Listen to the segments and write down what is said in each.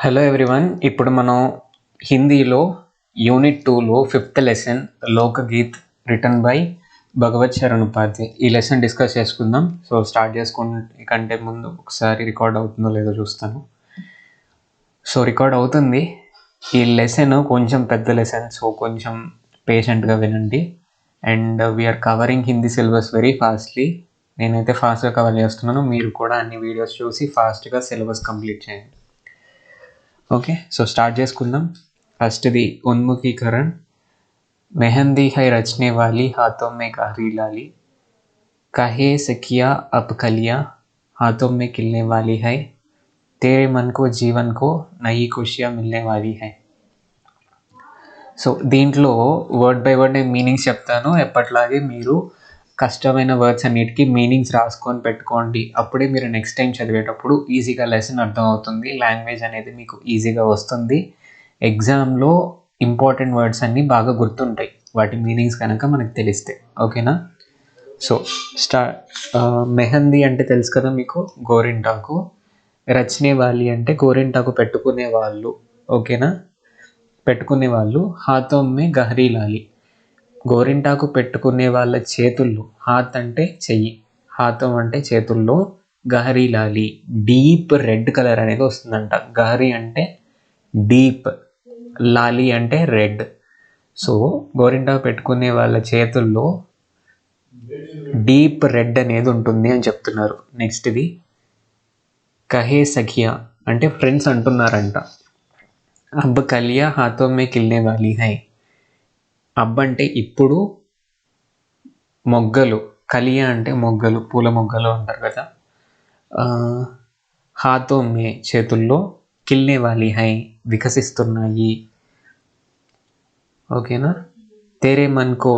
Hello everyone. ఇప్పుడు మనం హిందీలో యూనిట్ 2లో 5th లెసన్ లోకగీత్ రిటర్న్ బై భగవత్ శరణ్ ఉపాధ్యాయ్ ఈ లెసన్ డిస్కస్ చేసుకుందాం. సో స్టార్ట్ చేసుకునే కంటే ముందు ఒకసారి రికార్డ్ అవుతుందో లేదో చూస్తాను. సో రికార్డ్ అవుతుంది. ఈ లెసన్ కొంచెం పెద్ద లెసన్, సో కొంచెం పేషెంట్గా వినండి. And we're covering Hindi syllabus very fastly. నేనైతే ఫాస్ట్గా కవర్ చేస్తున్నాను, మీరు కూడా అన్ని వీడియోస్ చూసి ఫాస్ట్గా సిలబస్ కంప్లీట్ చేయండి. ఓకే, సో స్టార్ట్ చేసుకుందాం. ఫస్ట్ది ఉన్ముఖీకరణ్. मेहंदी है रचने वाली हाथों में गहरी लाली, कहे सखिया अब कलियां हाथों में खिलने वाली है, तेरे मन को जीवन को नई खुशियाँ मिलने वाली है. సో దీంట్లో వర్డ్ బై వర్డ్ నేను మీనింగ్స్ చెప్తాను. ఎప్పట్లాగే మీరు కష్టమైన వర్డ్స్ అన్నిటికీ మీనింగ్స్ రాసుకొని పెట్టుకోండి. అప్పుడే మీరు నెక్స్ట్ టైం చదివేటప్పుడు ఈజీగా లెసన్ అర్థమవుతుంది, లాంగ్వేజ్ అనేది మీకు ఈజీగా వస్తుంది. ఎగ్జామ్లో ఇంపార్టెంట్ వర్డ్స్ అన్నీ బాగా గుర్తుంటాయి, వాటి మీనింగ్స్ కనుక మనకు తెలిస్తే. ఓకేనా? సో మెహందీ అంటే తెలుసు కదా మీకు, గోరింటాకు. రచనే వాలి అంటే గోరింటాకు పెట్టుకునే వాళ్ళు. ఓకేనా? పెట్టుకునే వాళ్ళు. హాథోం మే గహరీ లాలి, గోరింటాకు పెట్టుకునే వాళ్ళ చేతుల్లో. హాత్ అంటే చెయ్యి, హాతం అంటే చేతుల్లో. గహరీ లాలి డీప్ రెడ్ కలర్ అనేది వస్తుందంట. గహరీ అంటే డీప్, లాలి అంటే రెడ్. సో గోరింటాకు పెట్టుకునే వాళ్ళ చేతుల్లో డీప్ రెడ్ అనేది ఉంటుంది అని చెప్తున్నారు. నెక్స్ట్ది కహే సఖియా అంటే ఫ్రెండ్స్ అంటున్నారంట. అబ్బ కలియా హాతో మే కిల్నే వాలి హై. అబ్బ అంటే ఇప్పుడు, మొగ్గలు, కలియా అంటే మొగ్గలు, పూల మొగ్గలు అంటారు కదా. హాతో మే చేతుల్లో, కిల్నే వాలి హై వికసిస్తున్నాయి. ఓకేనా? తేరే మన్కో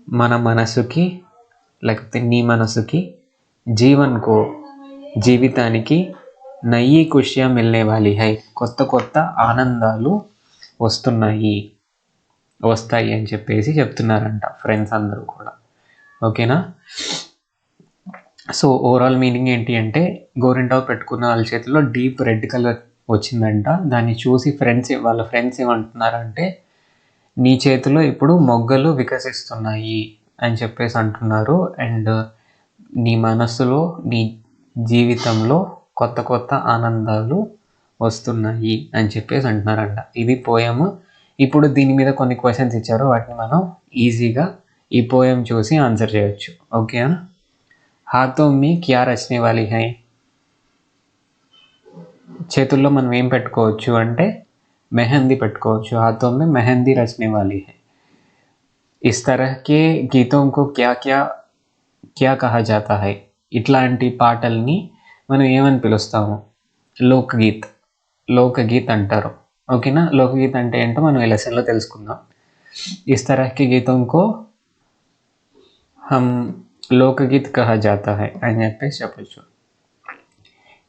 మన మనసుకి, లేకపోతే నీ మనసుకి, జీవన్కో జీవితానికి, నయ్యి ఖుషియా మిల్నే వాలి హై కొత్త కొత్త ఆనందాలు వస్తాయి అని చెప్పేసి చెప్తున్నారంట ఫ్రెండ్స్ అందరూ కూడా. ఓకేనా? సో ఓవరాల్ మీనింగ్ ఏంటి అంటే, గోరింటాకు పెట్టుకున్న వాళ్ళ చేతిలో డీప్ రెడ్ కలర్ వచ్చిందంట. దాన్ని చూసి వాళ్ళ ఫ్రెండ్స్ ఏమంటున్నారంటే, నీ చేతిలో ఇప్పుడు మొగ్గలు వికసిస్తున్నాయి అని చెప్పేసి అంటున్నారు. అండ్ నీ మనస్సులో, నీ జీవితంలో కొత్త కొత్త ఆనందాలు వస్తున్నాయి అని చెప్పేసి అంటున్నారంట. ఇది పోయము. ఇప్పుడు దీని మీద కొన్ని క్వశ్చన్స్ ఇచ్చారు, వాటిని మనం ఈజీగా ఈ పోయం చూసి ఆన్సర్ చేయొచ్చు. ఓకేనా? హాతో మీ క్యా రచనే వాలి హై, చేతుల్లో మనం ఏం పెట్టుకోవచ్చు అంటే మెహందీ పెట్టుకోవచ్చు. హాతో మే మెహందీ రచనే వాలి హై. ఇస్ తరహ్ కే గీతోం కో క్యా క్యా క్యా కహా జాతా హై, ఇట్లాంటి పాటల్ని మనం ఏమని పిలుస్తాము? లోకగీత్ అంటారు. ఓకేనా? లోకగీత్ అంటే ఏంటో మనం ఈ లెసన్లో తెలుసుకుందాం. Is Tarah K గీతోం co hum లోకగీత్ కహా జాతా high అని చెప్పేసి చెప్పచ్చు.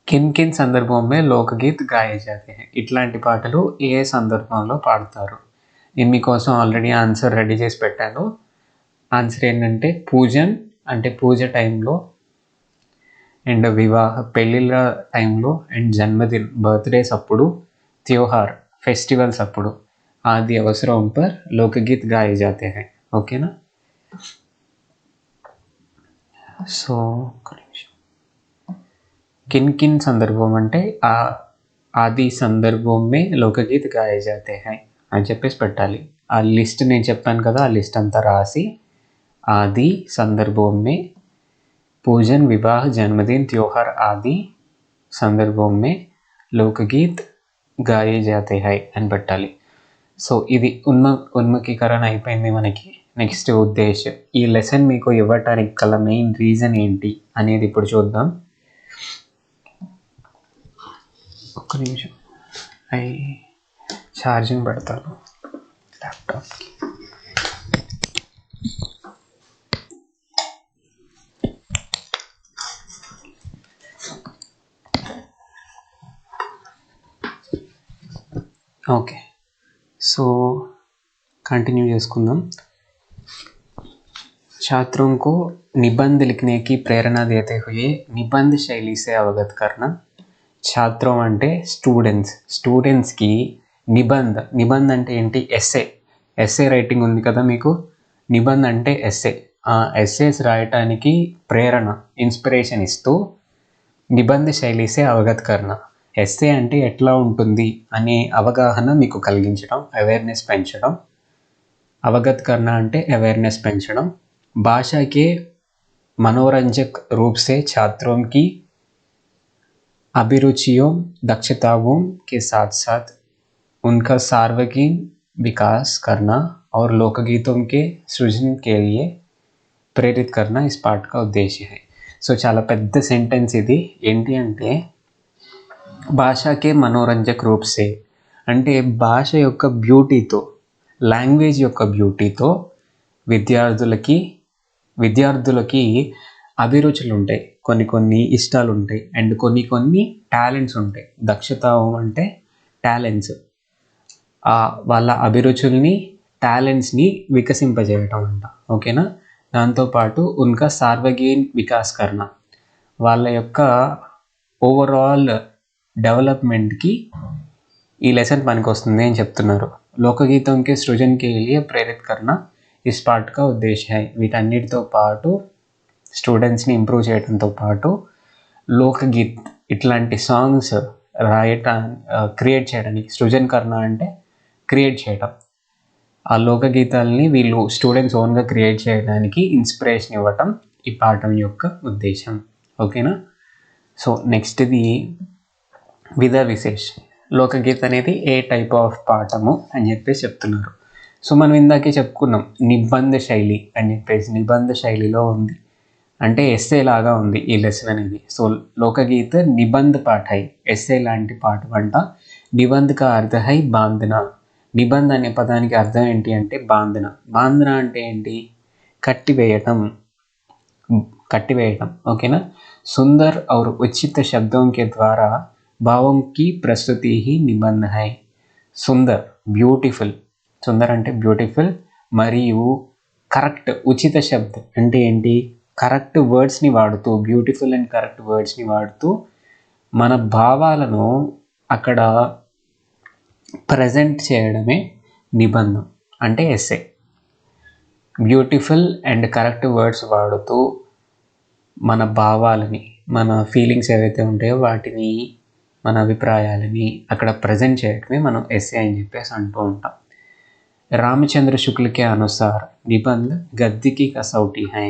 కిన్ కిన్ సందర్భం మే లోకగీత్ గాయే జాతే హై, ఇట్లాంటి పాటలు ఏ సందర్భంలో పాడతారు? నేను మీకోసం ఆల్రెడీ ఆన్సర్ రెడీ చేసి పెట్టాను. ఆన్సర్ ఏంటంటే పూజన్ అంటే పూజ టైంలో, అండ్ వివాహ పెళ్ళిళ్ళ టైంలో, అండ్ జన్మదిన్ బర్త్డేస్ అప్పుడు, త్యోహార్ ఫెస్టివల్స్ అప్పుడు, ఆది అవసరం పర్ లోకగీత్ గాయే జాతే హై. ఓకేనా? సో కిన్ కిన్ సందర్భం అంటే ఆది సందర్భం మే లోకగీత్ గాయే జాతే హై అని చెప్పేసి పెట్టాలి. ఆ లిస్ట్ నేను చెప్పాను కదా, ఆ లిస్ట్ అంతా రాసి ఆది సందర్భం మే पूजन विवाह जन्मदिन त्योहार आदि సందర్భం మే లోకగీత్ గాయే జాతే హై అని పెట్టాలి. సో ఇది ఉన్ముఖీకరణ అయిపోయింది మనకి. నెక్స్ట్ ఉద్దేశం. ఈ లెసన్ మీకు ఇవ్వటానికి గల మెయిన్ రీజన్ ఏంటి అనేది ఇప్పుడు చూద్దాం. ఒక్క నిమిషం, ఛార్జింగ్ పెడతాను ల్యాప్టాప్కి. ఓకే, సో कंटिन्यू చేసుకుందాం. छात्रों को निबंध लिखने की प्रेरणा देते हुए निबंध शैली से अवगत करना. ఛాత్రం అంటే స్టూడెంట్స్కి నిబంధ్ అంటే ఏంటి? ఎస్సే రైటింగ్ ఉంది కదా మీకు. నిబంధ్ అంటే ఎస్సే. ఆ ఎస్సేస్ రాయటానికి ప్రేరణ, ఇన్స్పిరేషన్ ఇస్తూ నిబంధ శైలిసే అవగత్ కర్ణ. ఎస్సే అంటే ఎట్లా ఉంటుంది అనే అవగాహన మీకు కలిగించడం, అవేర్నెస్ పెంచడం. అవగత్ కర్ణ అంటే అవేర్నెస్ పెంచడం. భాషా के मनोरंजक रूप से छात्रों की अभिरुचियों दक्षताओं के साथ साथ उनका सार्वजनिक विकास करना और लोकगीतों के सृजन के लिए ప్రేరిత్ కర్ణ ఇస్ పాఠ్ కా ఉద్దేశ్య హై. సో చాలా పెద్ద సెంటెన్స్ ఇది. ఏంటి అంటే భాషకే మనోరంజక్ రూప్ సే అంటే భాష యొక్క బ్యూటీతో, లాంగ్వేజ్ యొక్క బ్యూటీతో విద్యార్థులకి అభిరుచులు ఉంటాయి, కొన్ని ఇష్టాలు ఉంటాయి, అండ్ కొన్ని టాలెంట్స్ ఉంటాయి. దక్షత అంటే టాలెంట్స్. వాళ్ళ అభిరుచుల్ని, టాలెంట్స్ని వికసింపజేయటం అంట. ఓకేనా? దాంతోపాటు ఉన్కా సార్వజనిక వికాస్ కర్ణ, వాళ్ళ యొక్క ఓవరాల్ డెవలప్మెంట్కి ఈ లెసన్ పనికి వస్తుంది అని చెప్తున్నారు. లోకగీతంకి సృజన్కి లియే ప్రేరిత్ కర్ణ ఇస్ పాఠ్ కా ఉద్దేశ్య హై. వీటన్నిటితో పాటు స్టూడెంట్స్ని ఇంప్రూవ్ చేయడంతో పాటు లోకగీత్ ఇట్లాంటి సాంగ్స్ క్రియేట్ చేయడానికి, సృజన్ కర్ణ అంటే క్రియేట్ చేయడం, ఆ లోకగీతాలని వీళ్ళు స్టూడెంట్స్ ఓన్గా క్రియేట్ చేయడానికి ఇన్స్పిరేషన్ ఇవ్వటం ఈ పాఠం యొక్క ఉద్దేశం. ఓకేనా? సో నెక్స్ట్ది విధా విశేష్. లోకగీత అనేది ఏ టైప్ ఆఫ్ పాఠము అని చెప్పేసి చెప్తున్నారు. సో మనం ఇందాకే చెప్పుకున్నాం నిబంధ శైలి అని చెప్పేసి. నిబంధ శైలిలో ఉంది అంటే ఎస్సే లాగా ఉంది ఈ లెసన్ అనేది. సో లోకగీత నిబంధ పాఠ హై, ఎస్సే లాంటి పాఠం అంట. నిబంధ కా అర్థ హై బాంధన. నిబంధ అనే పదానికి అర్థం ఏంటి అంటే బాంధన. బాంధన అంటే ఏంటి? కట్టివేయటం. ఓకేనా? సుందర్ और उचित शब्दों के द्वारा भावों की प्रस्तुति ही निबंध है. సుందర్ అంటే బ్యూటిఫుల్, మరియు కరెక్ట్, ఉచిత శబ్దం అంటే ఏంటి? కరెక్ట్ వర్డ్స్ని వాడుతూ, బ్యూటిఫుల్ అండ్ కరెక్ట్ వర్డ్స్ని వాడుతూ మన భావాలను అక్కడ ప్రజెంట్ చేయడమే నిబంధం అంటే essay. Beautiful and correct words వాడుతూ మన భావాలని, మన ఫీలింగ్స్ ఏవైతే ఉంటాయో వాటిని, మన అభిప్రాయాలని అక్కడ ప్రజెంట్ చేయడమే మనం ఎస్సే అని చెప్పేసి అంటూ ఉంటాం. రామచంద్ర శుక్ల के अनुसार निबंध गद्य की कसौटी है.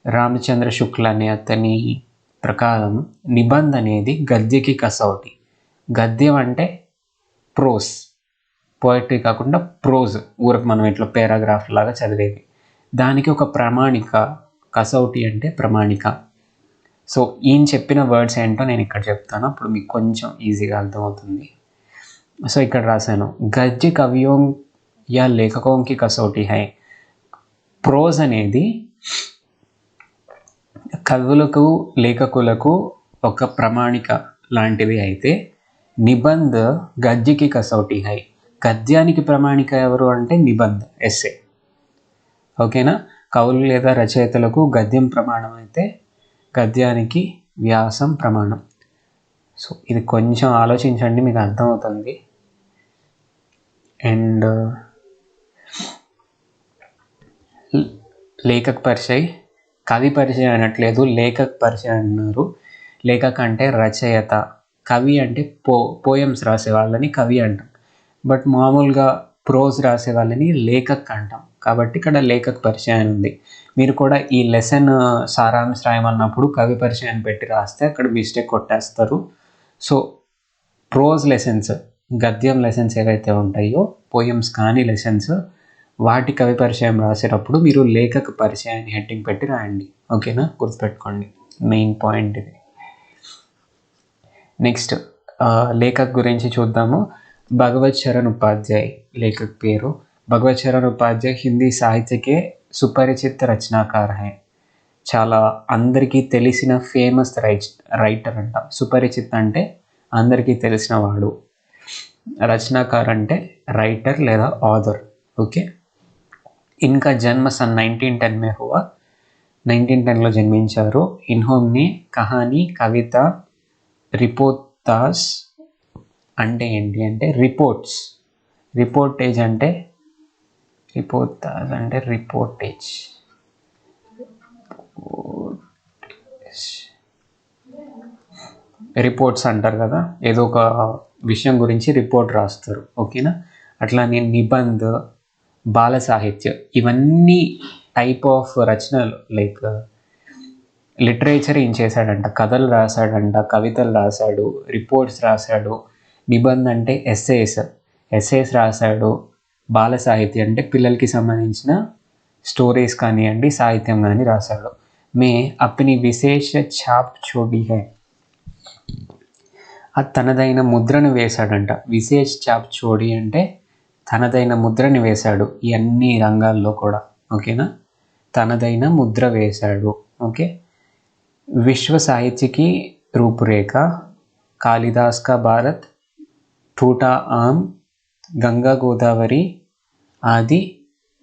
రామచంద్ర శుక్ల అనే అతని ప్రకారం నిబంధ అనేది గద్యకి కసౌటి. గద్యం అంటే ప్రోస్, పోయిటరీ కాకుండా ప్రోజ్, ఊరకు మనం ఇట్లా పారాగ్రాఫ్ లాగా చదివేది. దానికి ఒక ప్రామాణిక, కసౌటి అంటే ప్రామాణిక. సో ఈయన చెప్పిన వర్డ్స్ ఏంటో నేను ఇక్కడ చెప్తాను, అప్పుడు మీకు కొంచెం ఈజీగా అర్థమవుతుంది. సో ఇక్కడ రాశాను, గద్య కవియోं या लेखकों की कसौटी है. ప్రోజ్ అనేది కవులకు, లేఖకులకు ఒక ప్రామాణిక లాంటిది అయితే నిబంధ గద్యకి కసౌటి హై. గద్యానికి ప్రామాణిక ఎవరు అంటే నిబంధ, ఎస్సే. ఓకేనా? కవులు లేదా రచయితలకు గద్యం ప్రమాణం అయితే గద్యానికి వ్యాసం ప్రమాణం. సో ఇది కొంచెం ఆలోచించండి, మీకు అర్థమవుతుంది. అండ్ లేఖక్ పరిచయ్, కవి పరిచయం అనట్లేదు, లేఖక్ పరిచయం అన్నారు. లేఖక్ అంటే రచయిత, కవి అంటే పోయమ్స్ రాసే వాళ్ళని కవి అంటాం. బట్ మామూలుగా ప్రోజ్ రాసే వాళ్ళని లేఖక్ అంటాం. కాబట్టి ఇక్కడ లేఖక్ పరిచయం ఉంది. మీరు కూడా ఈ లెసన్ సారాంశ రాయమన్నప్పుడు కవి పరిచయం పెట్టి రాస్తే అక్కడ మిస్టేక్ కొట్టేస్తారు. సో ప్రోజ్ లెసన్స్, గద్యం లెసన్స్ ఏవైతే ఉంటాయో, పోయమ్స్ కానీ లెసన్స్, వాటి కవి పరిచయం రాసేటప్పుడు మీరు లేఖక పరిచయాన్ని హెడ్డింగ్ పెట్టి రాయండి. ఓకేనా? గుర్తుపెట్టుకోండి, మెయిన్ పాయింట్ ఇది. నెక్స్ట్ లేఖక్ గురించి చూద్దాము. భగవత్ చరణ్ ఉపాధ్యాయ్ లేఖక్ పేరు. భగవత్ చరణ్ ఉపాధ్యాయ్ హిందీ సాహిత్యకే సుపరిచిత రచనాకార్ హై. చాలా అందరికీ తెలిసిన ఫేమస్ రైటర్ అంట. సుపరిచిత్ అంటే అందరికీ తెలిసిన వాడు, రచనాకార్ అంటే రైటర్ లేదా ఆథర్. ఓకే. इनका जन्म सन 1910 में हुआ. 1910లో జన్మించారు. इन्होंने कहानी, कविता, తాస్ అంటే ఏంటి అంటే రిపోర్ట్స్. రిపోర్టేజ్ అంటే రిపోర్టేజ్. రిపోర్ట్స్ అంటారు కదా, ఏదో ఒక విషయం గురించి రిపోర్ట్ రాస్తారు, ఓకేనా. అట్లానే నిబంధ, బాల సాహిత్యం, ఇవన్నీ టైప్ ఆఫ్ రచనలు. లైక్ లిటరేచర్ ఏం చేశాడంట, కథలు రాశాడంట, కవితలు రాశాడు, రిపోర్ట్స్ రాశాడు. నిబంధ అంటే ఎస్ఏస్ రాశాడు. బాల సాహిత్యం అంటే పిల్లలకి సంబంధించిన స్టోరీస్ కానివ్వండి, సాహిత్యం కానీ రాశాడు. మే అప్ని విశేష ఛాప్ చోడి హై, అది తనదైన ముద్రను వేశాడంట. విశేష్ ఛాప్ చోడి అంటే తనదైన ముద్రని వేశాడు ఈ అన్ని రంగాల్లో కూడా, ఓకేనా. తనదైన ముద్ర వేశాడు, ఓకే. విశ్వ సాహిత్యకి రూపురేఖ, కాళిదాస్ కా భారత్, టూటా ఆమ్, గంగా గోదావరి ఆది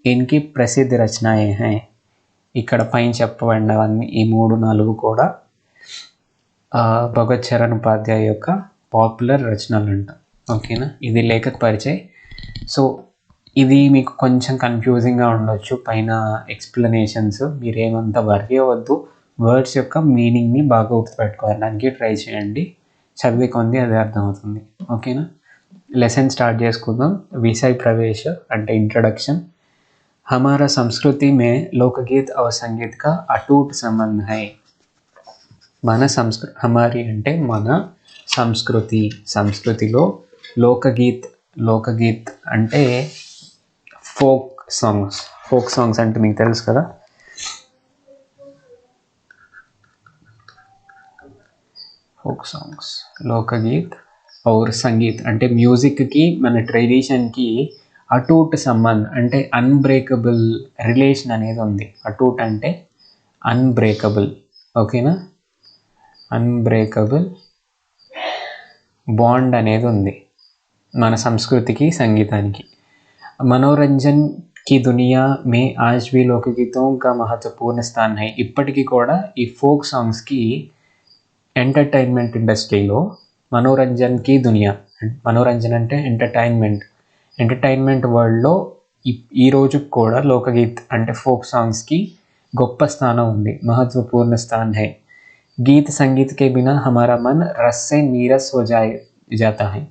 ఇన్కి ప్రసిద్ధ రచనాయే హై. ఇక్కడ పైన చెప్పబడినవన్నీ ఈ 3-4 కూడా భగత్ చరణ్ ఉపాధ్యాయ యొక్క పాపులర్ రచనలు అంట, ఓకేనా. ఇది లేఖక పరిచయం. సో ఇది మీకు కొంచెం కన్ఫ్యూజింగ్గా ఉండొచ్చు పైన ఎక్స్ప్లెనేషన్స్. మీరేమంతా వర్రీ అవ్వద్దు, వర్డ్స్ యొక్క మీనింగ్ని బాగా గుర్తుపెట్టుకోవడానికి ట్రై చేయండి. చదివే కొంది అది అర్థమవుతుంది, ఓకేనా. లెసన్ స్టార్ట్ చేసుకుందాం. విషయ ప్రవేశ అంటే ఇంట్రడక్షన్. हमारा संस्कृति में लोकगीत और संगीत का अटूट संबंध है. మన హమారి అంటే మన సంస్కృతిలో లోకగీత్ అంటే ఫోక్ సాంగ్స్ అంటే మీకు తెలుసు కదా. ఫోక్ సాంగ్స్, లోకగీత్ और సంగీత్ అంటే మ్యూజిక్కి మన ట్రెడిషన్కి అటూట్ సంబంధ్ అంటే అన్బ్రేకబుల్ రిలేషన్ అనేది ఉంది. అటూట్ అంటే అన్బ్రేకబుల్, ఓకేనా. అన్బ్రేకబుల్ బాండ్ అనేది ఉంది మన సంస్కృతికి సంగీతానికి. మనోరంజన్ కి దునియా మే ఆజ్ భీ లోకగీతం కా మహత్వపూర్ణ స్థాన్ హై. ఇప్పటికీ కూడా ఈ ఫోక్ సాంగ్స్కి ఎంటర్టైన్మెంట్ ఇండస్ట్రీలో మనోరంజన్ కి దునియా, మనోరంజన్ అంటే ఎంటర్టైన్మెంట్ వరల్డ్లో ఈ రోజు కూడా లోకగీత్ అంటే ఫోక్ సాంగ్స్కి గొప్ప స్థానం ఉంది. మహత్వపూర్ణ స్థాన్ హై. గీత్ సంగీత్ కే బినా హమారా మన్ రస్ సే నీరస్ హో జాతా హై.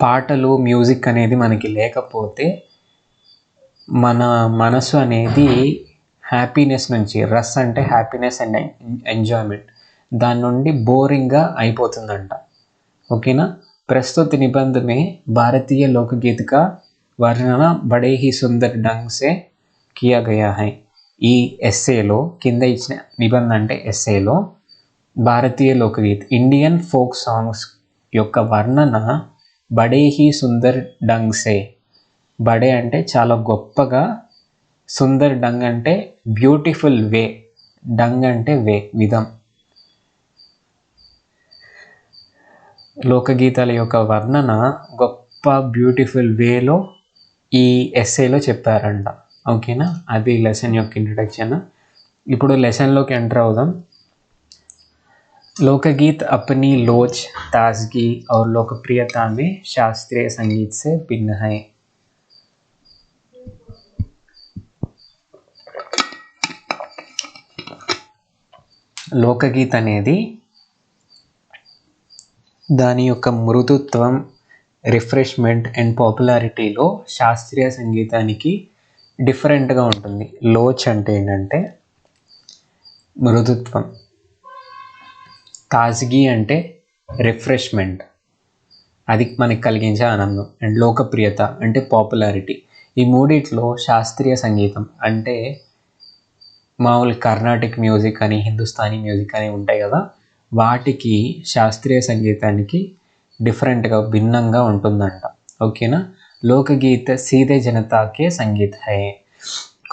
పాటలు, మ్యూజిక్ అనేది మనకి లేకపోతే మన మనసు అనేది హ్యాపీనెస్ నుంచి, రస్ అంటే హ్యాపీనెస్ అండ్ ఎంజాయ్మెంట్, దాని నుండి బోరింగ్గా అయిపోతుందంట, ఓకేనా. प्रस्तुत निबंध में भारतीय लोकगीत का वर्णन बड़े ही सुंदर ढंग से किया गया है. ఈ ఎస్సేలో కింద ఇచ్చిన నిబంధన అంటే ఎస్సేలో భారతీయ లోకగీత్ ఇండియన్ ఫోక్ సాంగ్స్ యొక్క వర్ణన బడే హీ సుందర్ డంగ్ సే. బడే అంటే చాలా గొప్పగా, సుందర్ డంగ్ అంటే బ్యూటిఫుల్ వే, డంగ్ అంటే వే, విధం. లోకగీతాల యొక్క వర్ణన గొప్ప బ్యూటిఫుల్ వేలో ఈ ఎస్సేలో చెప్పారంట, ఓకేనా. అది లెసన్ యొక్క ఇంట్రడక్షన్. ఇప్పుడు లెసన్లోకి ఎంటర్ అవుదాం. लोकगीत अपनी लोच, ताजगी और लोकप्रियता में शास्त्रीय संगीत से भिन्न है. లోకగీత్ అనేది దాని యొక్క మృదుత్వం, రిఫ్రెష్మెంట్ అండ్ పాపులారిటీలో శాస్త్రీయ సంగీతానికి డిఫరెంట్గా ఉంటుంది. లోచ్ అంటే ఏంటంటే మృదుత్వం, తాజగీ అంటే రిఫ్రెష్మెంట్, అది మనకి కలిగించే ఆనందం, అండ్ లోకప్రియత అంటే పాపులారిటీ. ఈ మూడిట్లో శాస్త్రీయ సంగీతం అంటే మామూలు కర్ణాటిక్ మ్యూజిక్ అని, హిందుస్థానీ మ్యూజిక్ అని ఉంటాయి కదా, వాటికి శాస్త్రీయ సంగీతానికి డిఫరెంట్గా, భిన్నంగా ఉంటుందంట, ఓకేనా. లోకగీత్ సీదే జనతాకే సంగీత్ హై.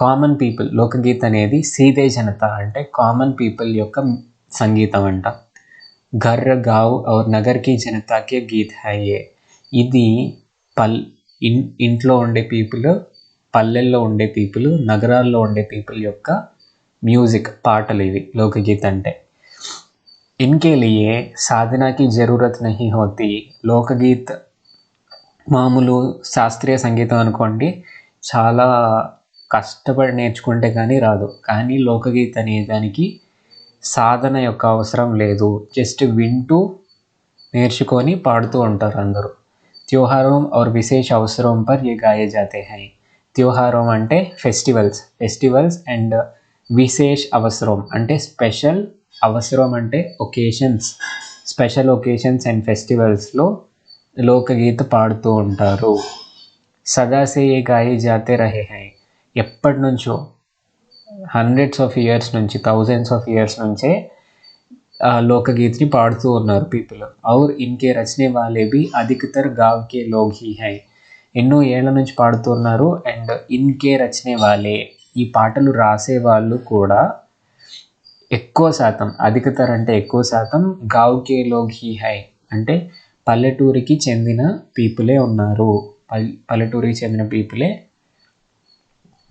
కామన్ పీపుల్, లోకగీత్ అనేది సీదే జనతా అంటే కామన్ పీపుల్ యొక్క సంగీతం అంట. ఘర్, గావ్ और నగర్ కి జనతాకే గీత్ హై. ఇది ఇంట్లో ఉండే పీపుల్, పల్లెల్లో ఉండే పీపుల్, నగరాల్లో ఉండే పీపుల్ యొక్క మ్యూజిక్, పాటలు ఇవి లోకగీత్ అంటే. इनके लिए साधना की ज़रूरत नहीं होती. లోకగీత్ మామూలు శాస్త్రీయ సంగీతం అనుకోండి, చాలా కష్టపడి నేర్చుకుంటే కానీ రాదు. కానీ లోకగీత్ అనే దానికి సాధన యొక్క అవసరం లేదు. జస్ట్ వింటూ నేర్చుకొని పాడుతూ ఉంటారు అందరూ. त्योहारों और विशेष अवसरों पर ये गाए जाते हैं. त्योहारों అంటే ఫెస్టివల్స్ అండ్ విశేష అవసరం అంటే స్పెషల్, అవసరం అంటే ఒకేషన్స్, స్పెషల్ ఒకేషన్స్ అండ్ ఫెస్టివల్స్లో లోకగీత పాడుతూ ఉంటారు. సదాసే ఏ గాయే జాతే రహే హై, ఎప్పటి నుంచో హండ్రెడ్స్ ఆఫ్ ఇయర్స్ నుంచి, థౌజండ్స్ ఆఫ్ ఇయర్స్ నుంచే లోకగీత్ని పాడుతూ ఉన్నారు పీపుల్. और इनके रचने वाले भी अधिकतर गाँव के लोग ही हैं. ఎన్నో ఏళ్ల నుంచి పాడుతున్నారు. అండ్ ఇన్కే రచనే వాళ్ళే, ఈ పాటలు రాసే వాళ్ళు కూడా ఎక్కువ శాతం, అధికతర్ అంటే ఎక్కువ శాతం, గావ్ కే లోగ్ హీ హై అంటే పల్లెటూరికి చెందిన పీపులే ఉన్నారు. పల్లెటూరికి చెందిన పీపులే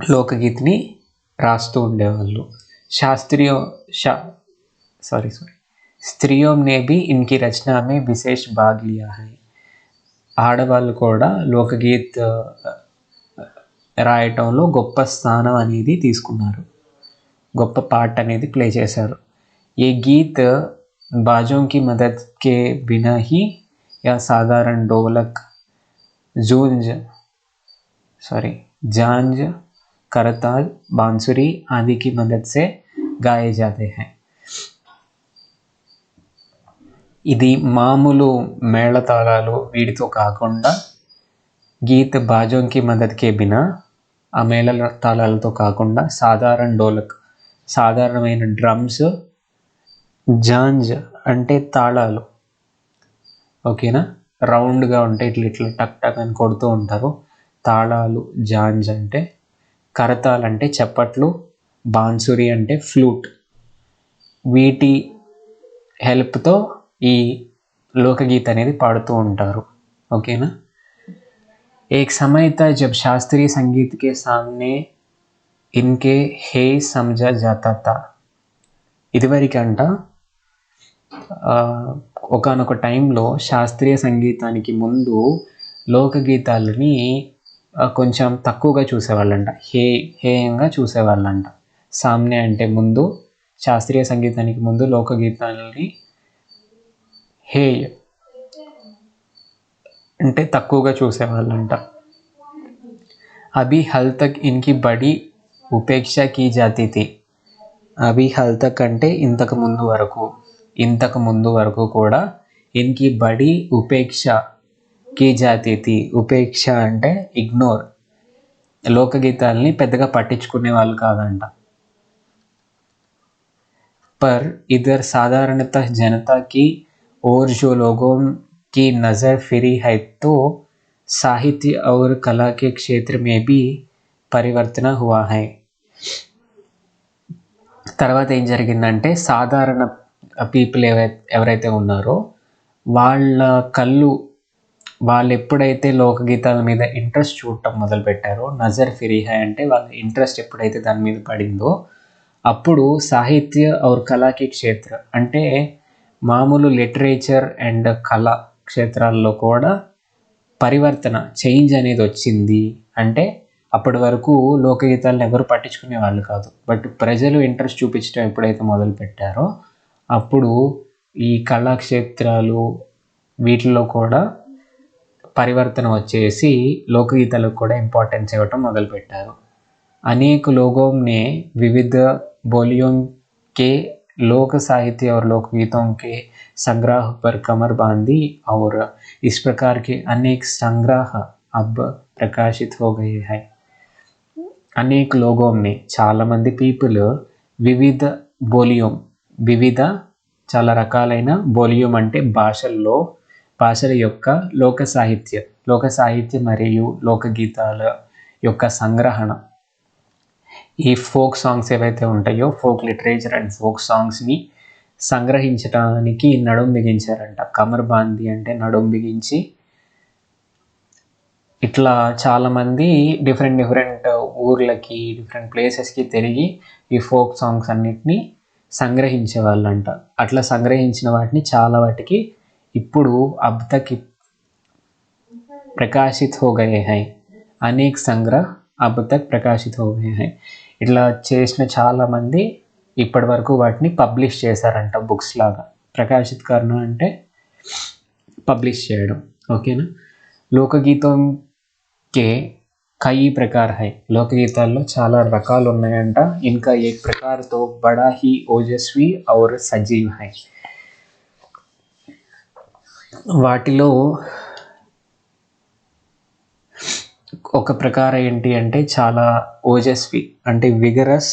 లోకగీత్ని రాస్తూ ఉండేవాళ్ళు. స్త్రీయోं ने भी इनकी रचना में विशेष भाग लिया है. ఆడవాళ్ళు కూడా లోకగీత్ రాయటంలో గొప్ప స్థానం అనేది తీసుకున్నారు, గొప్ప పార్ట్ అనేది ప్లే చేశారు. ये गीत बाजों की मदद के बिना ही या साधारण ढोलक, झांझ, करताल, बांसुरी आदि की मदद से गाए जाते हैं. ఇది మామూలు మేళతాళాలు వీటితో కాకుండా, గీత్ బాజోంకి మదద్కే బినా, ఆ మేళ తాళాలతో కాకుండా, సాధారణ డోలక్ సాధారణమైన డ్రమ్స్, జాంజ్ అంటే తాళాలు, ఓకేనా, రౌండ్గా ఉంటే ఇట్లా టక్ టక్ అని కొడుతూ ఉంటారు, తాళాలు జాంజ్ అంటే, కరతాల్ అంటే చప్పట్లు, బాన్సురి అంటే ఫ్లూట్, వీటి హెల్ప్తో ఈ లోకగీత అనేది పాడుతూ ఉంటారు. ఓకేనా. एक समय था जब शास्त्रीय संगीत के सामने इनके हे समझा जाता था. ఇదివరకంట ఒకనొక టైంలో శాస్త్రీయ సంగీతానికి ముందు లోకగీతాలని కొంచెం తక్కువగా చూసేవాళ్ళంట, హేయంగా చూసేవాళ్ళంట. సామ్నే అంటే ముందు, శాస్త్రీయ సంగీతానికి ముందు లోకగీతాలని హేయ్ అంటే తక్కువగా చూసేవాళ్ళంట. అభి హల్ తక్ ఇన్కి బడి ఉపేక్ష కీ జాతీ థీ. అభి హల్ తక్ అంటే ఇంతకు ముందు వరకు కూడా ఇన్కి బడి ఉపేక్ష కీ జాతీ థీ. ఉపేక్ష అంటే ఇగ్నోర్, లోకగీతాలని పెద్దగా పట్టించుకునే వాళ్ళు కాదంట. पर इधर साधारणतः जनता की और जो लोगों की नज़र फिरी है तो साहित्य और कला के क्षेत्र में भी परिवर्तन हुआ है. తర్వాత ఏం జరిగిందంటే, సాధారణ పీపుల్ ఎవరైతే ఉన్నారో వాళ్ళు ఎప్పుడైతే లోకగీతాల మీద ఇంట్రెస్ట్ చూడటం మొదలుపెట్టారో, నజర్ ఫిరీ హై అంటే వాళ్ళ ఇంట్రెస్ట్ ఎప్పుడైతే దాని మీద పడిందో, అప్పుడు సాహిత్య और కళా కే క్షేత్ర అంటే మామూలు లిటరేచర్ అండ్ కళా క్షేత్రాల్లో కూడా పరివర్తన, చేంజ్ అనేది వచ్చింది. అంటే అప్పటి వరకు లోకగీతాలను ఎవరు పట్టించుకునే వాళ్ళు కాదు, బట్ ప్రజలు ఇంట్రెస్ట్ చూపించడం ఎప్పుడైతే మొదలుపెట్టారో అప్పుడు ఈ కళాక్షేత్రాలు వీటిల్లో కూడా పరివర్తన వచ్చేసి లోకగీతాలకు కూడా ఇంపార్టెన్స్ ఇవ్వటం మొదలుపెట్టారు. అనేక लोगों ने विविध बोलियों के लोक साहित्य और लोकगीतों के संग्रह पर कमर बांधी और इस प्रकार के अनेक संग्रह अब प्रकाशित हो गए हैं. అనేక लोगों ने చాలా మంది పీపుల్, వివిధ బోలియోం, వివిధ చాలా రకాలైన, బోలియోం అంటే భాషల యొక్క లోక సాహిత్య మరియు లోకగీతాల యొక్క సంగ్రహణ. ఈ ఫోక్ సాంగ్స్ ఏవైతే ఉంటాయో, ఫోక్ లిటరేచర్ అండ్ ఫోక్ సాంగ్స్ని సంగ్రహించడానికి నడుం బిగించారంట. కమర్ బాంది అంటే నడుం బిగించి, ఇట్లా చాలామంది డిఫరెంట్ ఊర్లకి, డిఫరెంట్ ప్లేసెస్కి తిరిగి ఈ ఫోక్ సాంగ్స్ అన్నిటినీ సంగ్రహించే వాళ్ళంట. అట్లా సంగ్రహించిన వాటిని చాలా వాటికి ఇప్పుడు అబ్ తక్ ప్రకాశిత్ హో గయే హై, అనేక సంగ్రహ్ అబ్ తక్ ప్రకాశిత్ హో గయే హై. ఇట్లా చేసిన చాలామంది ఇప్పటి వరకు వాటిని పబ్లిష్ చేశారంట బుక్స్ లాగా. ప్రకాశిత్ కర్ణ అంటే పబ్లిష్ చేయడం. ఓకేనా. లోకగీతం కే కई प्रकार है, లోకగీతాల్లో చాలా రకాలు ఉన్నాయంట. ఇంకా एक प्रकार तो बड़ा ही ओजस्वी और सजीव है. వాటిలో ఒక ప్రకారం ఏంటి అంటే చాలా ఓజస్వి అంటే విగరస్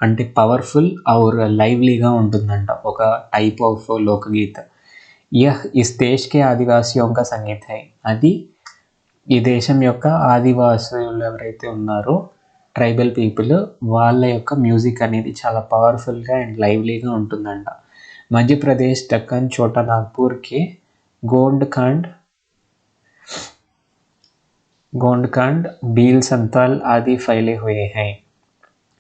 అంటే పవర్ఫుల్ और లైవ్లీగా ఉంటుందంట ఒక టైప్ ఆఫ్ లోకగీత. यह इस देश के आदिवासियों का संगीत है, అది ఈ దేశం యొక్క ఆదివాసులు ఎవరైతే ఉన్నారో ట్రైబల్ పీపుల్ వాళ్ళ యొక్క మ్యూజిక్ అనేది చాలా పవర్ఫుల్గా అండ్ లైవ్లీగా ఉంటుందంట. మధ్యప్రదేశ్ దక్కన్ చోటా నాగ్పూర్కి गोंडकांड बील संताल आदि फैले हुए हैं.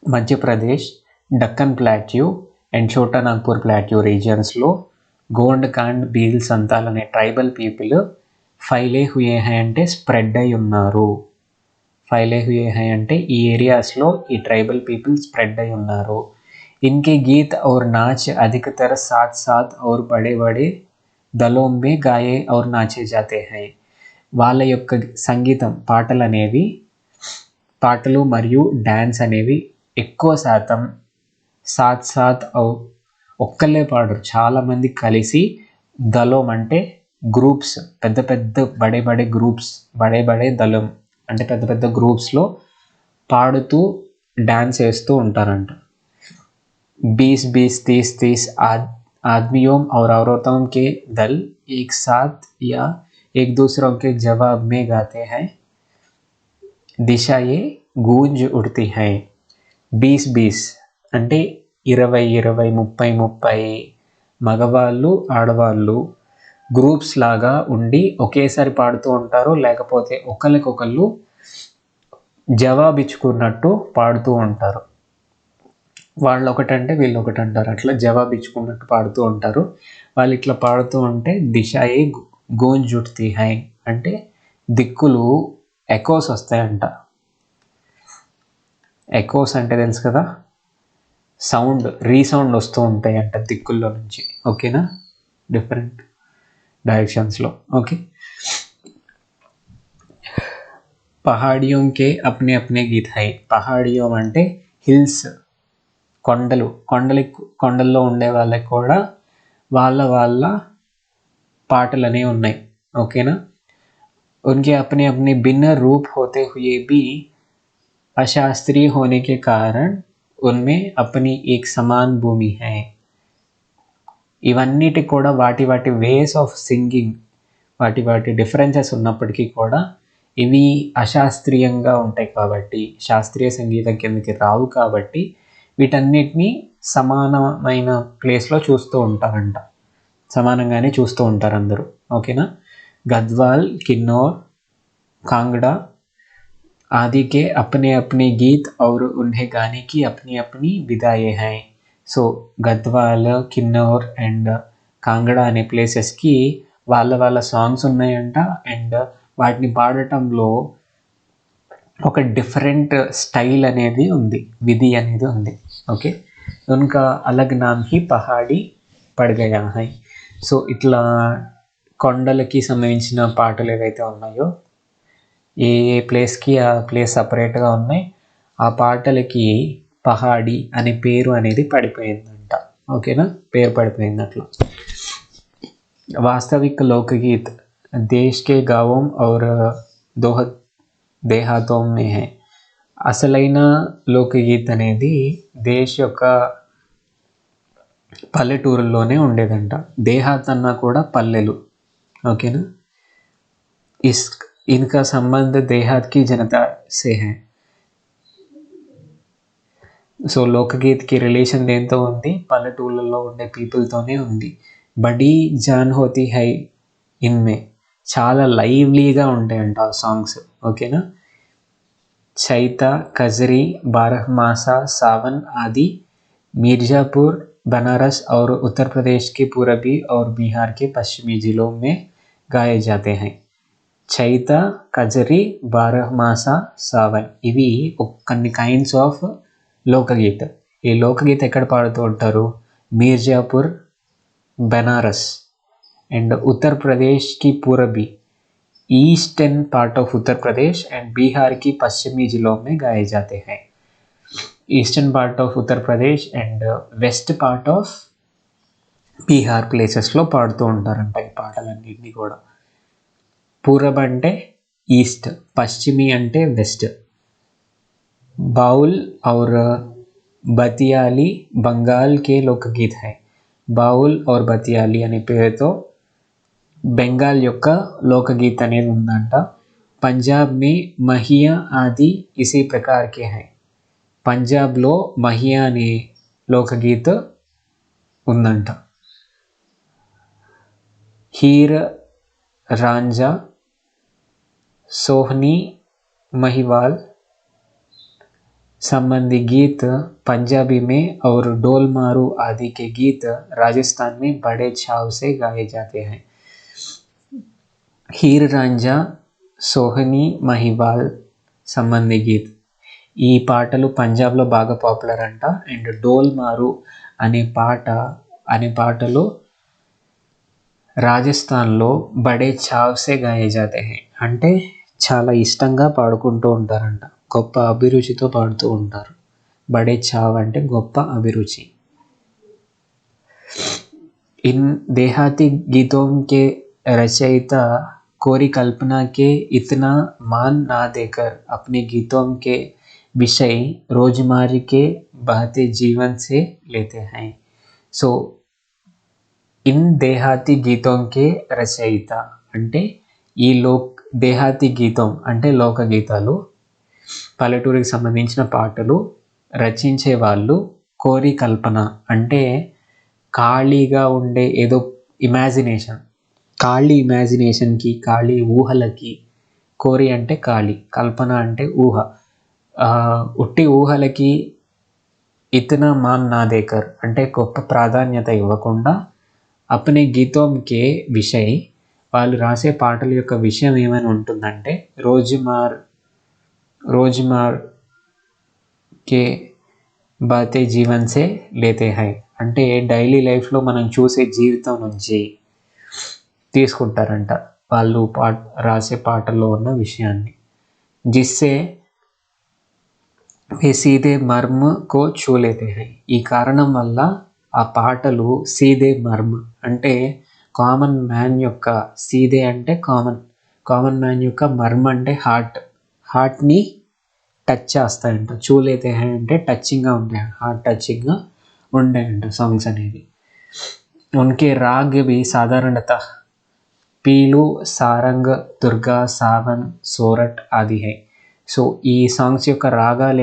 मध्य प्रदेश दक्कन प्लाट्यू అండ్ చోటా నాగ్పూర్ ప్లాట్యూ రీజియన్స్లో గోండ్కాండ్ బీల్ సంతాల్ అనే ట్రైబల్ పీపుల్ ఫైలే హుయే హై అంటే స్ప్రెడ్ అయి ఉన్నారు. ఫైలే హుయే హై అంటే ఈ ఏరియాస్లో ఈ ట్రైబల్ పీపుల్ స్ప్రెడ్ అయి ఉన్నారు. इनके गीत और नाच अधिकतर साथ साथ और बड़े बड़े दलों में गाए और नाचे जाते हैं. వాళ్ళ యొక్క సంగీతం పాటలు మరియు డ్యాన్స్ అనేవి ఎక్కువ శాతం సాత్ ఒక్కళ్ళే పాడరు, చాలామంది కలిసి దళం అంటే గ్రూప్స్, పెద్ద పెద్ద బడే దళం అంటే పెద్ద పెద్ద గ్రూప్స్లో పాడుతూ డ్యాన్స్ వేస్తూ ఉంటారంట. 20-30 आदमियों और औरतों के दल एक साथ या एक दूसरों के जवाब में गाते हैं. दिशाएं गूंज उठती हैं. 20 అంటే 20-30 మగవాళ్ళు ఆడవాళ్ళు గ్రూప్స్ లాగా ఉండి ఒకేసారి పాడుతూ ఉంటారు, లేకపోతే ఒకరికొకళ్ళు జవాబిచ్చుకున్నట్టు పాడుతూ ఉంటారు. వాళ్ళు ఒకటంటే వీళ్ళు ఒకటి అంటారు, అట్లా జవాబిచ్చుకున్నట్టు పాడుతూ ఉంటారు. వాళ్ళు ఇట్లా పాడుతూ ఉంటే దిశాయే గూంజ్ ఉఠ్తీ హై అంటే దిక్కులు ఎకోస్ వస్తాయంట. ఎకోస్ అంటే తెలుసు కదా, సౌండ్ రీసౌండ్ వస్తూ ఉంటాయి అంట దిక్కుల్లో నుంచి. ఓకేనా, డిఫరెంట్ డైరెక్షన్స్లో. ఓకే. పహాడియోం కే అప్నే అప్నే గీత్ హై. పహాడియోం అంటే హిల్స్, కొండల్లో ఉండే వాళ్ళకి కూడా వాళ్ళ పాటలు అనేవి ఉన్నాయి. ఓకేనా. उनके अपने अपने भिन्न रूप होते हुए भी अशास्त्रीय होने के कारण उनमें अपनी एक समान भूमि है. ఇవన్నిటి కూడా వాటి వేస్ ఆఫ్ సింగింగ్, వాటి డిఫరెన్సెస్ ఉన్నప్పటికీ కూడా ఇవి అశాస్త్రీయంగా ఉంటాయి కాబట్టి, శాస్త్రీయ సంగీతం కిందకి రావు కాబట్టి వీటన్నిటిని సమానమైన ప్లేస్లో చూస్తూ ఉంటారంట, సమానంగానే చూస్తూ ఉంటారు అందరూ. ఓకేనా. గద్వాల్, కిన్నౌర్, कांगड़ा आदि के अपने अपने गीत और उन्हें गाने की अपनी अपनी विधाएं हैं. సో గద్వాల్, కిన్నౌర్ అండ్ కాంగడా అనే ప్లేసెస్కి వాళ్ళ సాంగ్స్ ఉన్నాయంట. అండ్ వాటిని పాడటంలో ఒక డిఫరెంట్ స్టైల్ అనేది ఉంది, విధి అనేది ఉంది. ఓకే. ఉన్కా అలగ్ నామ్ హీ పహాడీ పడ్ గయా హై. సో ఇట్లా కొండలకి సంబంధించిన పాటలు ఏవైతే ఉన్నాయో ఏ ప్లేస్కి ఆ ప్లేస్ సపరేట్గా ఉన్నాయి, ఆ పాటలకి పహాడీ అనే పేరు అనేది పడిపోయిందంట. ఓకేనా, పేరు పడిపోయింది అట్లా. వాస్తవిక లోకగీత్ దేశ్ కే గావోం ఔర్ దేహాతోం మే హై. అసలైన లోకగీత్ అనేది దేశ్ యొక్క పల్లెటూరుల్లోనే ఉండేదంట. దేహాత్ అన్నా కూడా పల్లెలు. ఓకేనా. इनका संबंध देहात की जनता से है. సో లోకగీత్కి రిలేషన్ దేంతో ఉంది, పల్లెటూళ్ళలో ఉండే పీపుల్తోనే ఉంది. బడీ జాన్ హోతీ హై ఇన్మే, చాలా లైవ్లీగా ఉంటాయంట ఆ సాంగ్స్. ఓకేనా. చైత, కజరీ, బారహ్మాసా, సావన్ ఆది, మీర్జాపూర్, बनारस और उत्तर प्रदेश के पूर्वी और बिहार के पश्चिमी जिलों में गाए जाते हैं. చైత, కజరి, బారహమాస, సావన్ ఇవి కొన్ని కైండ్స్ ఆఫ్ లోకగీత్. ఈ లోకగీత్ ఎక్కడ పాడుతూ ఉంటారు? మీర్జాపూర్, బనారస్ అండ్ ఉత్తరప్రదేశ్కి पूरबी eastern part of Uttar Pradesh and Bihar की पश्चिमी जिलों में गाए जाते हैं. Eastern part of Uttar Pradesh and west part of Bihar ప్లేసెస్లో పాడుతూ ఉంటారంట ఈ పాటలన్నింటినీ కూడా. पूरब అంటే ఈస్ట్, పశ్చిమి అంటే వెస్ట్. बाउल और బతియాలి बंगाल के लोकगीत है. బాउల్ और బతియాలి అనే పేరుతో బెంగాల్ యొక్క లోకగీత్ అనేది ఉందంట. పంజాబ్ में महिया आदि इसी प्रकार के हैं. పంజాబ్లో మహియా అనే లోకగీత్ ఉందంట. हीर रांझा, सोहनी, महिवाल संबंधी गीत पंजाबी में और डोल मारू आदि के गीत राजस्थान में बड़े छाव से गाए जाते हैं. हीर रांझा, सोहनी, महिवाल संबंधी गीत ఈ పాటలు పంజాబ్లో బాగా పాపులర్ అంట. అండ్ డోల్ మారు అనే పాటలు రాజస్థాన్లో బడే చావ్ సే గాయే జాతే హై అంటే చాలా ఇష్టంగా పాడుకుంటూ ఉంటారంట, గొప్ప అభిరుచితో పాడుతూ ఉంటారు. బడే చావ్ అంటే గొప్ప అభిరుచి. ఇన్ దేహాతి గీతోं के रचयिता कोरी कल्पना के इतना मान ना देकर अपने गीतों के विषय रोजमर्रा के बहते जीवन से लेते हैं. సో ఇన్ దేహాతి గీతం కే రచయిత అంటే ఈ దేహాతి గీతం అంటే లోకగీతాలు, పల్లెటూరికి సంబంధించిన పాటలు రచించే వాళ్ళు. కోరి కల్పన అంటే ఖాళీగా ఉండే ఏదో ఇమాజినేషన్, ఖాళీ ఇమాజినేషన్కి, ఖాళీ ఊహలకి. కోరి అంటే ఖాళీ, కల్పన అంటే ఊహ, ఉట్టి ఊహలకి. ఇతనా మాన్ నా దేకర్ అంటే గొప్ప ప్రాధాన్యత ఇవ్వకుండా, అప్నే గీతోం కే విషయ్ వాళ్ళు రాసే పాటల యొక్క విషయం ఏమైనా ఉంటుందంటే రోజ్మార్ కే బాతే జీవన్ సే లేతే హై అంటే డైలీ లైఫ్లో మనం చూసే జీవితం నుంచి తీసుకుంటారంట వాళ్ళు రాసే పాటల్లో ఉన్న విషయాన్ని. జిస్సే వే సీదే మర్మ్ కో చూ లేతే హై. ఈ కారణం వల్ల ఆ పాటలు సీదే మర్మ్ అంటే కామన్ మ్యాన్ యొక్క, సీదే అంటే కామన్ మ్యాన్ యొక్క, మర్మ్ అంటే హార్ట్ని టచ్ చేస్తాయంట. చూ లేతే హై అంటే టచింగ్గా ఉంటాయి, హార్ట్ టచింగ్గా ఉంటాయంట సాంగ్స్ అనేవి. ఉన్కే రాగ్ भी साधारणतः పీలు, సారంగ్, దుర్గా, సావన్, సోరట్ ఆది హై. సో ఈ సాంగ్స్ యొక్క రాగాలు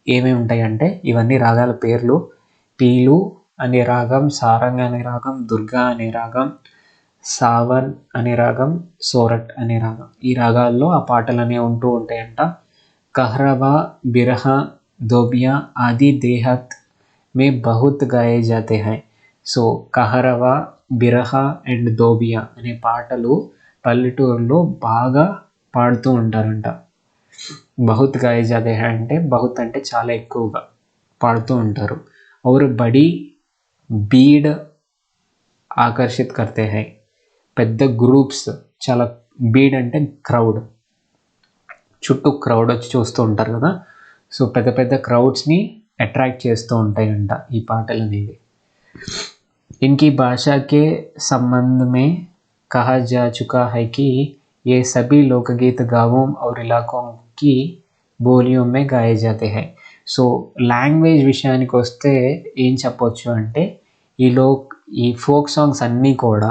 ఏమేమి ఉంటాయంటే ఇవన్నీ రాగాల పేర్లు. పీలు అనే రాగం, సారంగ్ అనే రాగం, దుర్గా అనే రాగం, సావన్ అనే రాగం, సోరట్ అనే రాగం. ఈ రాగాల్లో ఆ పాటలు అనేవి ఉంటూ ఉంటాయంట. కహ్రవా, బిరహా, దోబియా ఆది దేహత్ మే బహుత్ గాయే జాతే హై. సో కహరవా, బిరహా అండ్ దోబియా అనే పాటలు పల్లెటూరులో బాగా పాడుతూ ఉంటారంట. బహుత్ గాయే జాతే హై అంటే బహుత్ అంటే చాలా ఎక్కువగా పాడుతూ ఉంటారు. और बड़ी भीड़ ఆకర్షిత్ కర్తే హై. పెద్ద గ్రూప్స్, చాలా భీడ్ అంటే క్రౌడ్, చుట్టూ క్రౌడ్ వచ్చి చూస్తూ ఉంటారు కదా. సో పెద్ద పెద్ద క్రౌడ్స్ని అట్రాక్ట్ చేస్తూ ఉంటాయంట ఈ పాటలు అనేవి. इनकी भाषा के संबंध में कहा जा चुका है कि ये सभी लोकगीत गाँवों और इलाकों की बोलियों में गाए जाते हैं. సో లాంగ్వేజ్ విషయానికి వస్తే ఏం చెప్పొచ్చు అంటే ఈ ఫోక్ సాంగ్స్ అన్నీ కూడా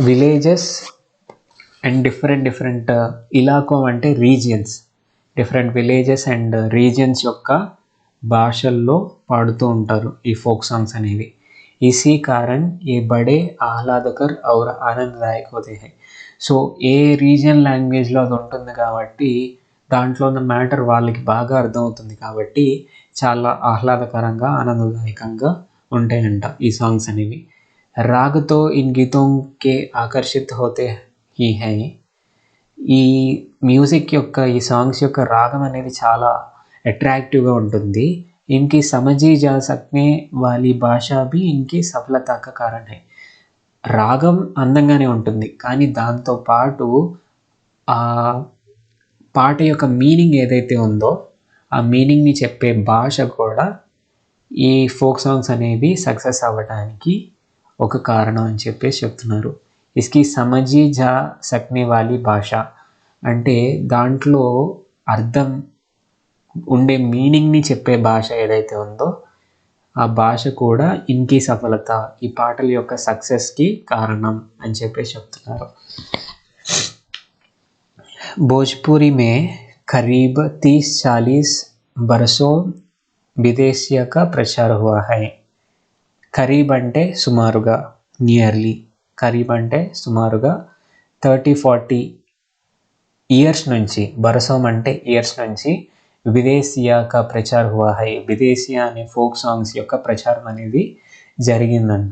విలేజెస్ అండ్ డిఫరెంట్ ఇలాకో అంటే regions, different villages and regions యొక్క భాషల్లో పాడుతూ ఉంటారు ఈ ఫోక్ సాంగ్స్ అనేవి. इसी कारण ये बड़े ఆహ్లాదకర్ और आनंददायक होते हैं. సో ఏ రీజియన్ లాంగ్వేజ్లో అది ఉంటుంది కాబట్టి దాంట్లో ఉన్న మ్యాటర్ వాళ్ళకి బాగా అర్థమవుతుంది కాబట్టి చాలా ఆహ్లాదకరంగా ఆనందదాయకంగా ఉంటాయంట ఈ సాంగ్స్ అనేవి. రాగ్తో ఇన్ గీతోం కే ఆకర్షిత్ హోతే హీ హై. ఈ మ్యూజిక్ యొక్క ఈ సాంగ్స్ యొక్క రాగం అనేది చాలా అట్రాక్టివ్గా ఉంటుంది. ఇన్కి సమజీ జా సక్నే వాలి భాష భీ ఇన్కి సఫలతా కా కారణ్ హై. రాగం అందంగానే ఉంటుంది కానీ దాంతో పాటు ఆ పాట యొక్క మీనింగ్ ఏదైతే ఉందో ఆ మీనింగ్ని చెప్పే భాష కూడా ఈ ఫోక్ సాంగ్స్ అనేవి సక్సెస్ అవ్వడానికి ఒక కారణం అని చెప్పేసి చెప్తున్నారు. ఇస్కి సమజీ జా సక్నే వాలి భాష అంటే దాంట్లో అర్థం ఉండే మీనింగ్ని చెప్పే భాష ఏదైతే ఉందో ఆ భాష కూడా ఇన్కి సఫలత ఈ పాటల యొక్క సక్సెస్కి కారణం అని చెప్పేసి చెప్తున్నారు. भोजपुरी में करीब 30-40 बरसों विदेशिया का प्रचार हुआ है. కరీబ్ అంటే సుమారుగా, నియర్లీ. కరీబ్ అంటే సుమారుగా 30-40 ఇయర్స్ నుంచి, బరసోం అంటే ఇయర్స్ నుంచి విదేశీయా కా ప్రచార్ హువా హై. విదేశీయా అనే ఫోక్ సాంగ్స్ యొక్క ప్రచారం అనేది జరిగిందంట.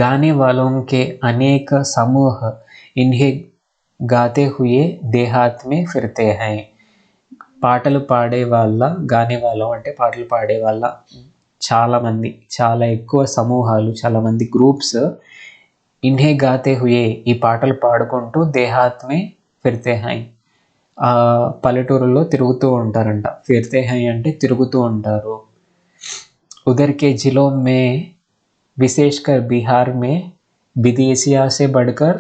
गाने वालों के अनेक समूह इन्हें गाते हुए देहात में फिरते हैं. పాటలు పాడే వాళ్ళ, గానే వాళ్ళ అంటే పాటలు పాడే వాళ్ళ చాలామంది, చాలా ఎక్కువ సమూహాలు, చాలామంది గ్రూప్స్ ఇన్హే గాతే హుయే ఈ పాటలు పాడుకుంటూ దేహాత్ మే ఫిర్తే హై పల్లెటూరులో తిరుగుతూ ఉంటారంట. ఫిర్తే హై అంటే తిరుగుతూ ఉంటారు. ఉదర్ కే జిలో మే विशेषकर बिहार में विदेशिया से बढ़कर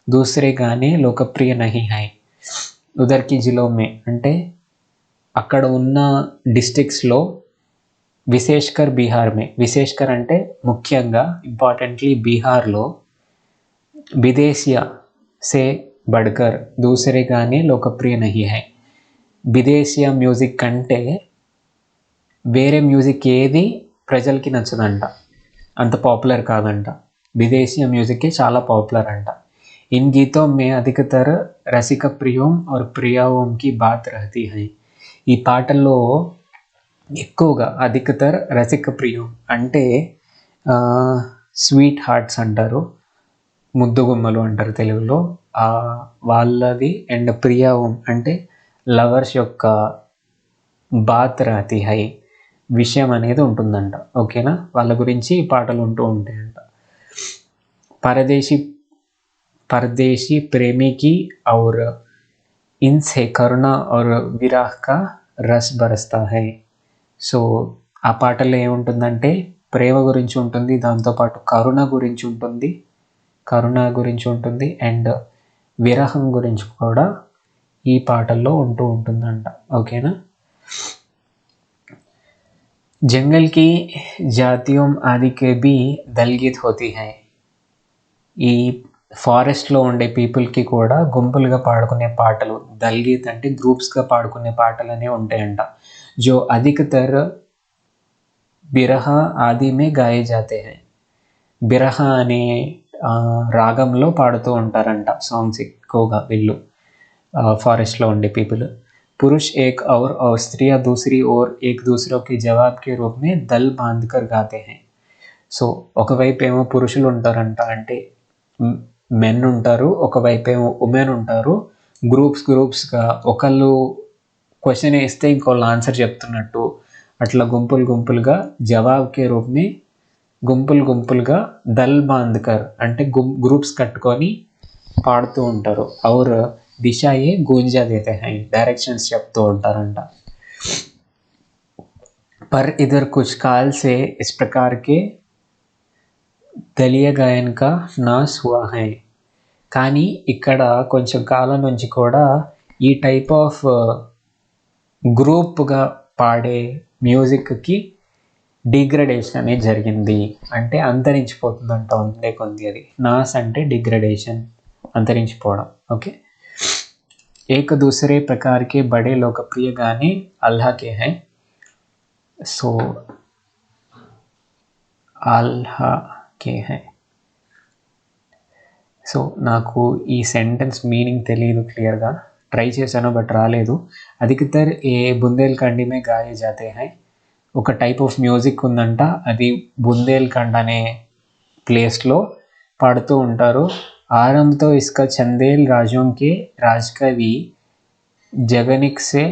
दूसरे गाने लोकप्रिय नहीं हैं. उधर की జిలో మే అంటే అక్కడ ఉన్న డిస్ట్రిక్ట్స్లో, విశేష్కర్ బీహార్ మే, విశేష్కర్ అంటే ముఖ్యంగా, ఇంపార్టెంట్లీ బీహార్లో, విదేశియా సే బడ్కర్ దూసరే గానే లోకప్రియ నహీ హై. విదేశీయ మ్యూజిక్ అంటే వేరే మ్యూజిక్ ఏది ప్రజలకి నచ్చదంట, అంత పాపులర్ కాదంట. విదేశీయ మ్యూజిక్కే చాలా పాపులర్ అంట. ఇన్ గీతో మే అధికతర రసిక ప్రియోం और ప్రియాओं की बात रहती है. ఈ పాటల్లో ఎక్కువగా అధికతర రసిక ప్రియం అంటే స్వీట్ హార్ట్స్ అంటారు, ముద్దుగుమ్మలు అంటారు తెలుగులో, వాళ్ళది. అండ్ ప్రియావం అంటే లవర్స్ యొక్క బాత్ రహతీ హై, విషయం అనేది ఉంటుందంట. ఓకేనా, వాళ్ళ గురించి ఈ పాటలు ఉంటూ ఉంటాయంట. परदेशी प्रेमी की और इनसे करुणा और विरह का रस बरसता है. సో ఆ పాటల్లో ఏముంటుందంటే ప్రేమ గురించి ఉంటుంది, దాంతోపాటు కరుణ గురించి ఉంటుంది అండ్ విరహం గురించి కూడా ఈ పాటల్లో ఉంటూ ఉంటుందంట. ఓకేనా. जंगल की जातियों आदि के भी दलगीत होती है. ఈ ఫారెస్ట్లో ఉండే పీపుల్కి కూడా గుంపులుగా పాడుకునే పాటలు, దల్గీత్ అంటే గ్రూప్స్గా పాడుకునే పాటలు అనేవి ఉంటాయంట. జో అధికతర్ బిరహ ఆది మే గాయే జాతే హై. బిరహ అనే రాగంలో పాడుతూ ఉంటారంట సాంగ్స్ ఎక్కువగా వీళ్ళు, ఫారెస్ట్లో ఉండే పీపుల్. पुरुष एक और स्त्रियाँ दूसरी ओर एक दूसरों के जवाब के रूप में दल बांध कर गाते हैं. సో ఒకవైపు ఏమో పురుషులు ఉంటారంట, అంటే మెన్ ఉంటారు, ఒకవైపు ఏమో ఉమెన్ ఉంటారు. గ్రూప్స్గా ఒకళ్ళు క్వశ్చన్ వేస్తే ఇంకోళ్ళు ఆన్సర్ చెప్తున్నట్టు అట్లా గుంపులుగా జవాబ్కే రూప్ని గుంపులుగా దల్ బాంధ్కర్ అంటే గ్రూప్స్ కట్టుకొని పాడుతూ ఉంటారు. और दिशा ये गूंजा देते हैं, डायरेक्शंस చెప్తూ ఉంటారంట. पर इधर कुछ काल से इस प्रकार के दलीय गायन का नाश हुआ है. కానీ ఇక్కడ కొంచెం కాలం నుంచి కూడా ఈ టైప్ ఆఫ్ గ్రూప్గా పాడే మ్యూజిక్కి డిగ్రేడేషన్ అనేది జరిగింది, అంటే అంతరించిపోతుందంట ఉండే కొంది. అది నాస్ అంటే డిగ్రేడేషన్, అంతరించిపోవడం. ఓకే. एक दूसरे प्रकार के बड़े लोकप्रिय गाने अल्लाह के हैं. సో अल्लाह के हैं. సో నాకు ఈ సెంటెన్స్ మీనింగ్ తెలియదు క్లియర్గా, ట్రై చేశాను బట్ రాలేదు. అధికతర్ ఏ బుందేల్ఖండి మే గాయే జాతే హై, ఒక టైప్ ఆఫ్ మ్యూజిక్ ఉందంట, అది బుందేల్ఖండ్ అనే ప్లేస్లో పాడుతూ ఉంటారు. ఆరంతో ఇస్కా చందేల్ రాజోంకే రాజ్కవి జగనిక్ సే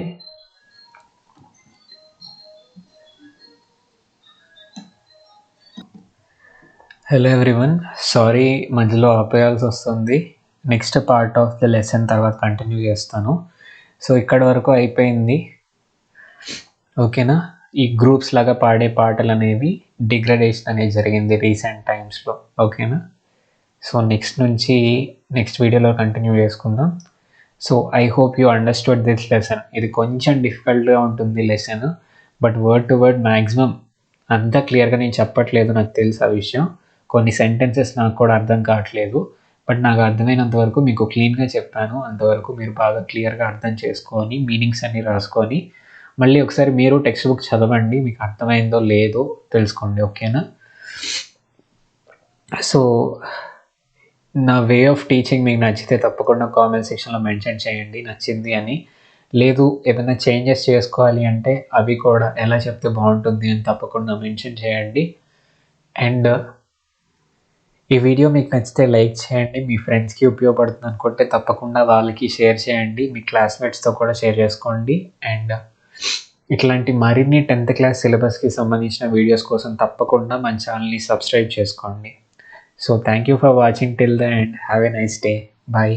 హలో ఎవ్రీవన్, సారీ మధ్యలో ఆపేయాల్సి వస్తుంది. Next part of the lesson తర్వాత కంటిన్యూ చేస్తాను. సో ఇక్కడ వరకు అయిపోయింది, ఓకేనా. ఈ గ్రూప్స్ లాగా పాడే పాటలు అనేవి డిగ్రేడేషన్ అనేది జరిగింది రీసెంట్ టైమ్స్లో, ఓకేనా. సో నెక్స్ట్ వీడియోలో కంటిన్యూ చేసుకుందాం. So I hope you understood this lesson. ఇది కొంచెం డిఫికల్ట్గా ఉంటుంది lesson, but word to word maximum అంతా క్లియర్గా నేను చెప్పట్లేదు, నాకు తెలుసు ఆ విషయం. కొన్ని సెంటెన్సెస్ నాకు కూడా అర్థం కావట్లేదు, బట్ నాకు అర్థమైనంత వరకు మీకు క్లీన్గా చెప్పాను. అంతవరకు మీరు బాగా క్లియర్గా అర్థం చేసుకొని మీనింగ్స్ అన్నీ రాసుకొని మళ్ళీ ఒకసారి మీరు టెక్స్ట్ బుక్ చదవండి, మీకు అర్థమైందో లేదో తెలుసుకోండి, ఓకేనా. సో నా వే ఆఫ్ టీచింగ్ మీకు నచ్చితే తప్పకుండా కామెంట్ సెక్షన్లో మెన్షన్ చేయండి నచ్చింది అని. లేదు ఏదైనా చేంజెస్ చేసుకోవాలి అంటే అవి కూడా ఎలా చెప్తే బాగుంటుంది అని తప్పకుండా మెన్షన్ చేయండి. అండ్ ఈ వీడియో మీకు నచ్చితే లైక్ చేయండి, మీ ఫ్రెండ్స్కి ఉపయోగపడుతుంది అనుకుంటే తప్పకుండా వాళ్ళకి షేర్ చేయండి, మీ క్లాస్మేట్స్తో కూడా షేర్ చేసుకోండి. అండ్ ఇట్లాంటి మరిన్ని 10th క్లాస్ సిలబస్కి సంబంధించిన వీడియోస్ కోసం తప్పకుండా మన ఛానల్ని సబ్స్క్రైబ్ చేసుకోండి. So thank you for watching till the end. Have a nice day. Bye.